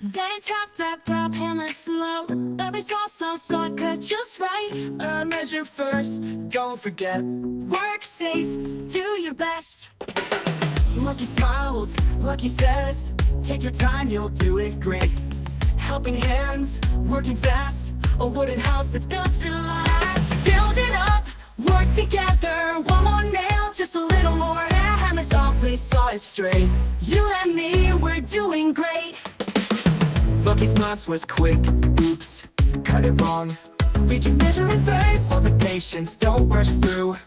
Then tap, tap, tap, hammer slow. Every saw cut just right. Measure first, don't forget. Work safe, do your best. Lucky smiles, Lucky says, take your time, you'll do it great. Helping hands, working fast, a wooden house that's built to last. Build it up, work together, one more nail, just a little more. Hammer softly, saw it straight. You and me, we're doing great. Lucky smiles was quick, oops, cut it wrong. We can measure it first, all the patience, don't rush through.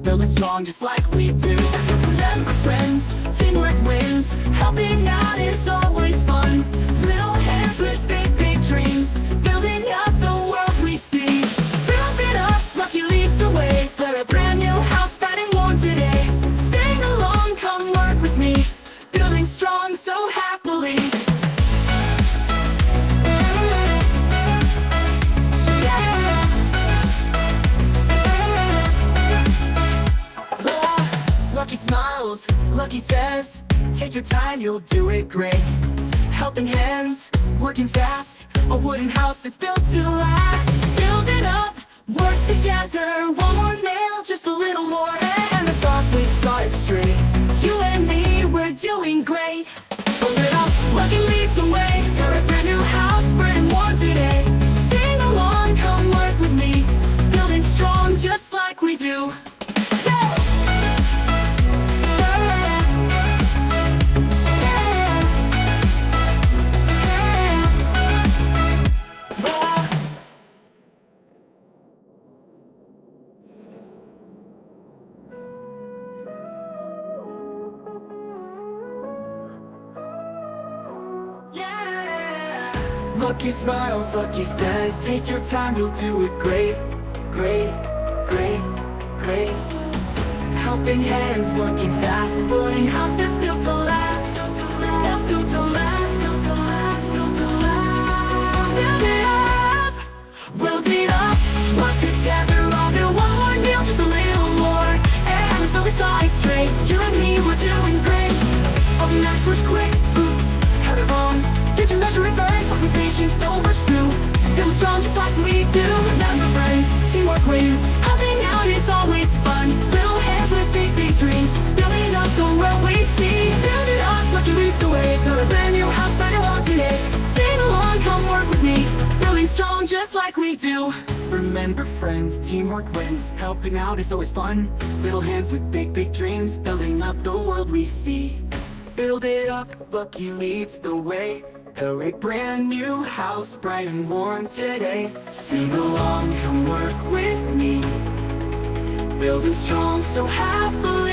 Build it strong just like we do. Remember friends, teamwork wins. Helping out is always fun. Little hands with big, big dreams. Building up the world we see. Build it up, Lucky leads the way. Build a brand new house, bright and warm today. Sing along, come work with me. Building strong so happily. Lucky smiles, Lucky says, take your time, you'll do it great. Helping hands, working fast, a wooden house that's built to last. Build it up, work together, one more nail, just a little more. And the softly saw it straight. You and me, we're doing great. Build it up, Lucky leads the way. You're a brand new house, bright and warm today. Sing along, come work with me. Building strong just like we do. Lucky smiles, Lucky says, take your time, you'll do it great. Great, great, great. Helping hands, working fast, building house that's built to last. That's built to last, built to last, built to last. Build it up, build it up, work together, all build one more meal, just a little more. And so we saw it straight, you and me, we're doing great. All the nights was quick, oops, had it wrong. Get your measure reversed, with patience, don't rush through. Build strong just like we do. Remember friends, teamwork wins. Helping out is always fun. Little hands with big, big dreams. Building up the world we see. Build it up, Lucky leads the way. Build a brand new house, bright and warm today. Sing along, come work with me. Building strong just like we do. Remember friends, teamwork wins. Helping out is always fun. Little hands with big, big dreams. Building up the world we see. Build it up, Lucky leads the way. Build a brand new house, bright and warm today. Sing along, come work with me. Building strong so happily.